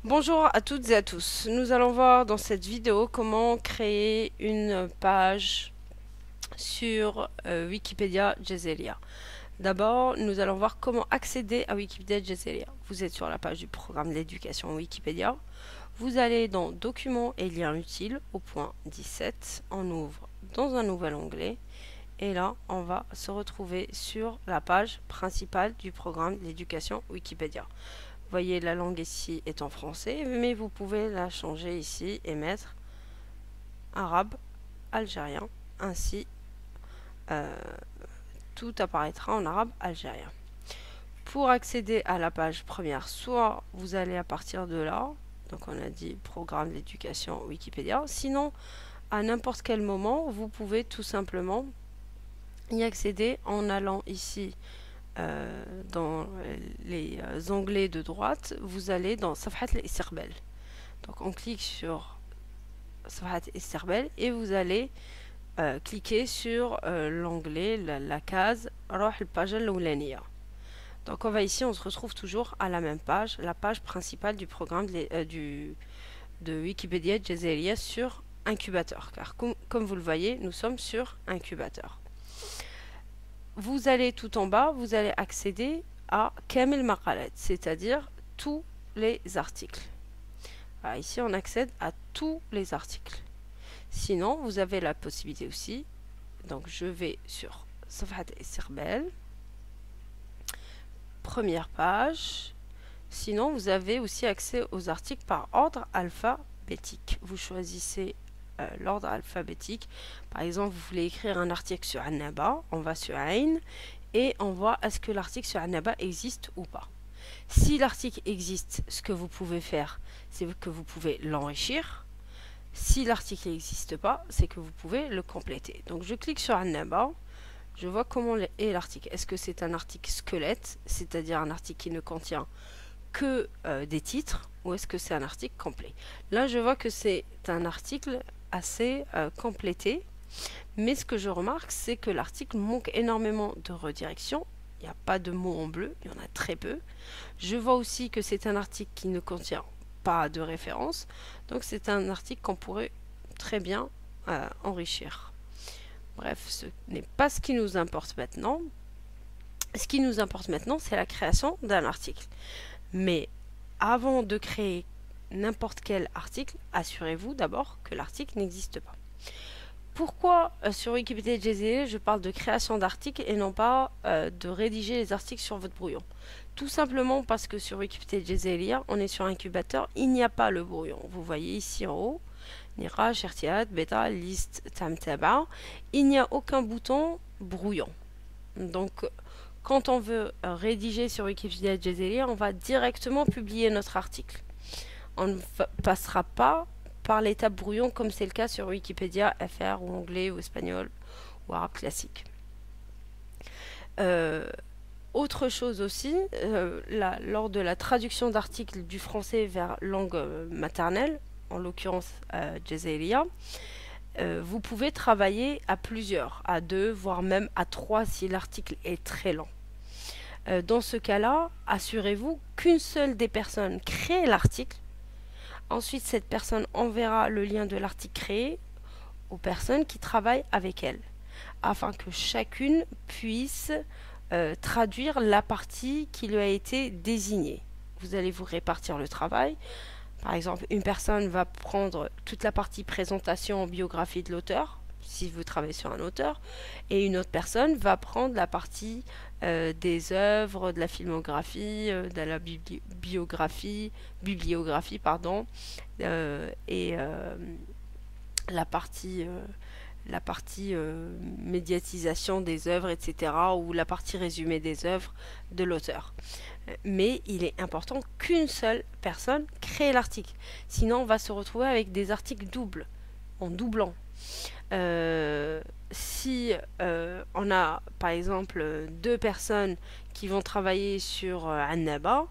Bonjour à toutes et à tous. Nous allons voir dans cette vidéo comment créer une page sur Wikipédia Jazelia. D'abord, nous allons voir comment accéder à Wikipédia Jazelia. Vous êtes sur la page du programme d'éducation Wikipédia. Vous allez dans Documents et liens utiles au point 17. On ouvre dans un nouvel onglet. Et là, on va se retrouver sur la page principale du programme d'éducation Wikipédia. Vous voyez, la langue ici est en français, mais vous pouvez la changer ici et mettre arabe, algérien. Ainsi, tout apparaîtra en arabe algérien. Pour accéder à la page première, soit vous allez à partir de là, donc on a dit programme d'éducation Wikipédia, sinon à n'importe quel moment, vous pouvez tout simplement y accéder en allant ici dans les onglets de droite, vous allez dans Safhat al-Istiqbal. Donc on clique sur Safhat al-Istiqbal et vous allez cliquer sur l'onglet, la case Roh al-Page al-Awlaniya. Donc on va ici, on se retrouve toujours à la même page, la page principale du programme de Wikipédia Jazelia sur Incubateur. Car comme vous le voyez, nous sommes sur Incubateur. Vous allez tout en bas, vous allez accéder à Kamil Maqalat, c'est-à-dire tous les articles. Voilà, ici, on accède à tous les articles. Sinon, vous avez la possibilité aussi, donc je vais sur Safhat Istiqbal, première page. Sinon, vous avez aussi accès aux articles par ordre alphabétique. Vous choisissez l'ordre alphabétique. Par exemple, vous voulez écrire un article sur Annaba, on va sur Ain et on voit est-ce que l'article sur Annaba existe ou pas. Si l'article existe, ce que vous pouvez faire, c'est que vous pouvez l'enrichir. Si l'article n'existe pas, c'est que vous pouvez le compléter. Donc je clique sur Annaba, je vois comment est l'article. Est-ce que c'est un article squelette, c'est-à-dire un article qui ne contient que des titres, ou est-ce que c'est un article complet? Là, je vois que c'est un article assez complété, mais ce que je remarque, c'est que l'article manque énormément de redirection. Il n'y a pas de mots en bleu, il y en a très peu. Je vois aussi que c'est un article qui ne contient pas de référence, donc c'est un article qu'on pourrait très bien enrichir. Bref, ce n'est pas ce qui nous importe maintenant. Ce qui nous importe maintenant, c'est la création d'un article. Mais avant de créer n'importe quel article, assurez-vous d'abord que l'article n'existe pas. Pourquoi sur Wikipédia Jazelia je parle de création d'articles et non pas de rédiger les articles sur votre brouillon? Tout simplement parce que sur Wikipédia Jazelia, on est sur incubateur, il n'y a pas le brouillon. Vous voyez ici en haut, Niraj, Ertiad, Beta, Liste, Tamtaba, il n'y a aucun bouton brouillon. Donc quand on veut rédiger sur Wikipédia Jazelia, on va directement publier notre article. On ne passera pas par l'étape brouillon comme c'est le cas sur Wikipédia FR ou anglais ou espagnol ou arabe classique. Autre chose aussi, lors de la traduction d'articles du français vers langue maternelle, en l'occurrence Jazelia, vous pouvez travailler à plusieurs, à deux, voire même à trois si l'article est très lent. Dans ce cas-là, assurez-vous qu'une seule des personnes crée l'article. Ensuite, cette personne enverra le lien de l'article créé aux personnes qui travaillent avec elle, afin que chacune puisse traduire la partie qui lui a été désignée. Vous allez vous répartir le travail. Par exemple, une personne va prendre toute la partie présentation, biographie de l'auteur, si vous travaillez sur un auteur, et une autre personne va prendre la partie des œuvres, de la filmographie, de la bibliographie, pardon, et la partie médiatisation des œuvres, etc., ou la partie résumée des œuvres de l'auteur. Mais il est important qu'une seule personne crée l'article. Sinon, on va se retrouver avec des articles doubles, en doublant. Si on a, par exemple, deux personnes qui vont travailler sur Annaba,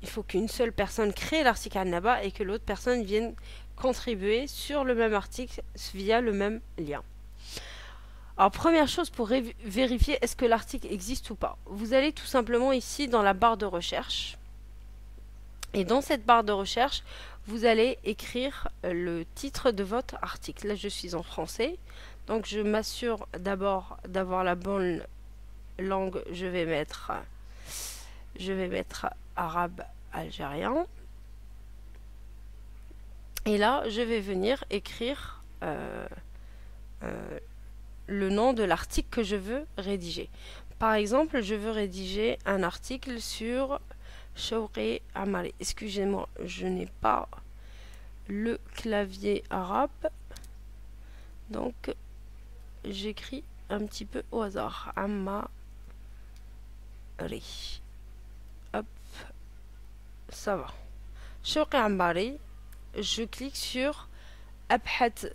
il faut qu'une seule personne crée l'article Annaba et que l'autre personne vienne contribuer sur le même article via le même lien. Alors première chose pour vérifier est-ce que l'article existe ou pas. Vous allez tout simplement ici dans la barre de recherche Et dans cette barre de recherche, vous allez écrire le titre de votre article. Là, je suis en français. Donc, je m'assure d'abord d'avoir la bonne langue. Je vais mettre arabe algérien. Et là, je vais venir écrire le nom de l'article que je veux rédiger. Par exemple, je veux rédiger un article sur Shawqi Amari. Excusez-moi, je n'ai pas le clavier arabe. Donc, j'écris un petit peu au hasard. Amari. Hop, ça va. Shawqi Amari. Je clique sur Abhat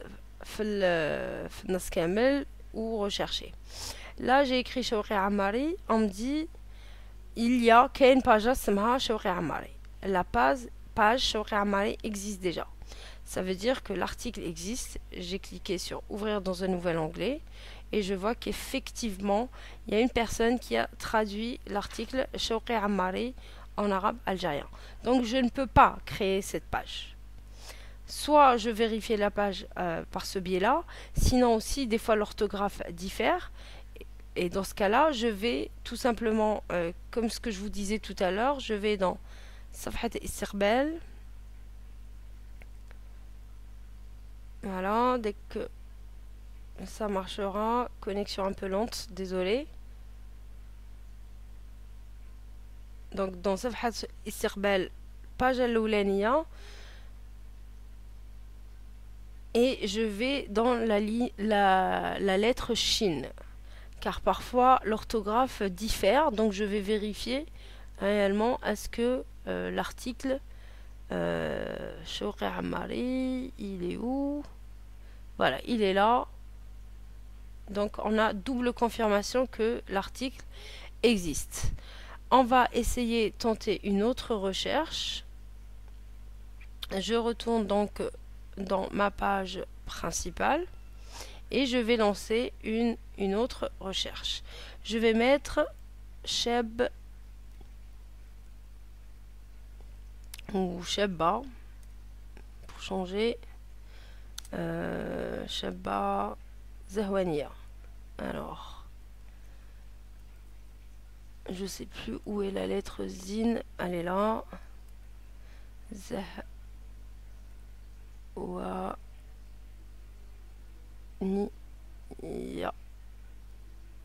في النص كامل ou rechercher. Là, j'ai écrit Shawqi Amari. On me dit il y a une page اسمها Shawqi Amari. La page Shawqi Amari existe déjà. Ça veut dire que l'article existe. J'ai cliqué sur ouvrir dans un nouvel onglet et je vois qu'effectivement, il y a une personne qui a traduit l'article Shawqi Amari en arabe algérien. Donc, je ne peux pas créer cette page. Soit je vérifie la page par ce biais-là, sinon aussi des fois l'orthographe diffère. Et dans ce cas-là, je vais tout simplement, comme ce que je vous disais tout à l'heure, je vais dans Safhat Istiqbal. Voilà, dès que ça marchera, connexion un peu lente, désolé. Donc dans Safhat Istiqbal, page al-Oulaniya. Et je vais dans la lettre Shin, car parfois l'orthographe diffère, donc je vais vérifier réellement est-ce que l'article Shawqi Amari, il est où? Voilà, il est là. Donc on a double confirmation que l'article existe. On va essayer de tenter une autre recherche. Je retourne donc dans ma page principale et je vais lancer une autre recherche. Je vais mettre Cheb ou Chebba pour changer. Chebba Zahwania. Alors, je sais plus où est la lettre Zin. Elle est là.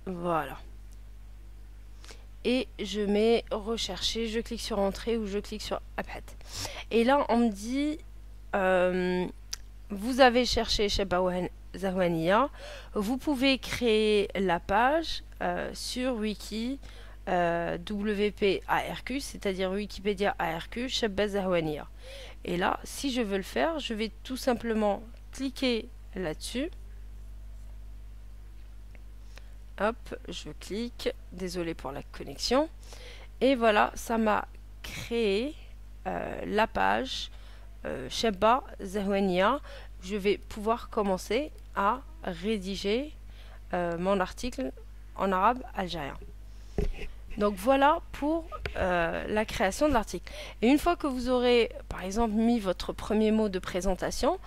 Voilà. Et je mets rechercher, je clique sur entrée ou je clique sur Abhat. Et là, on me dit vous avez cherché Shebba Zahwania. Vous pouvez créer la page sur Wiki WP ARQ, c'est-à-dire Wikipédia ARQ Shebba Zahwania. Et là, si je veux le faire, je vais tout simplement cliquer là-dessus. Hop, je clique. Désolé pour la connexion. Et voilà, ça m'a créé la page Shebba Zahwania. Je vais pouvoir commencer à rédiger mon article en arabe algérien. Donc voilà pour la création de l'article. Et une fois que vous aurez, par exemple, mis votre premier mot de présentation, de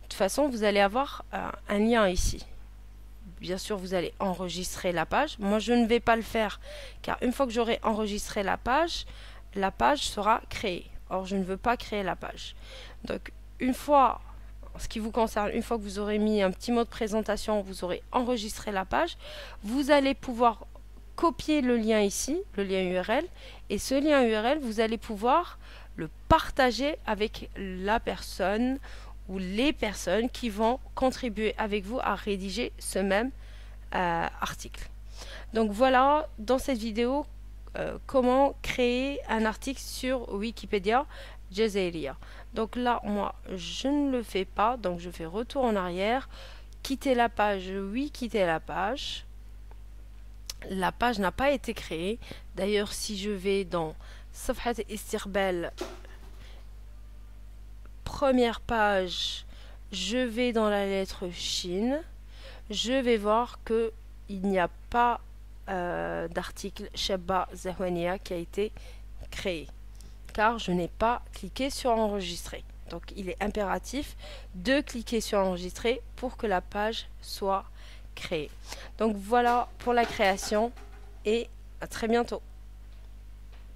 toute façon, vous allez avoir un lien ici. Bien sûr, vous allez enregistrer la page. Moi, je ne vais pas le faire, car une fois que j'aurai enregistré la page sera créée. Or, je ne veux pas créer la page. Donc, une fois, en ce qui vous concerne, une fois que vous aurez mis un petit mot de présentation, vous aurez enregistré la page, vous allez pouvoir copier le lien ici, le lien URL, et ce lien URL, vous allez pouvoir le partager avec la personne ou les personnes qui vont contribuer avec vous à rédiger ce même article. Donc voilà, dans cette vidéo, comment créer un article sur Wikipédia Jazairiya. Donc là, moi, je ne le fais pas, donc je fais retour en arrière, quitter la page, oui, quitter la page. La page n'a pas été créée. D'ailleurs, si je vais dans Safhat Istiqbal, première page, je vais dans la lettre Shin, je vais voir que il n'y a pas d'article Shebba Zahwania qui a été créé. car je n'ai pas cliqué sur enregistrer. Donc il est impératif de cliquer sur enregistrer pour que la page soit créée. Donc voilà pour la création et à très bientôt.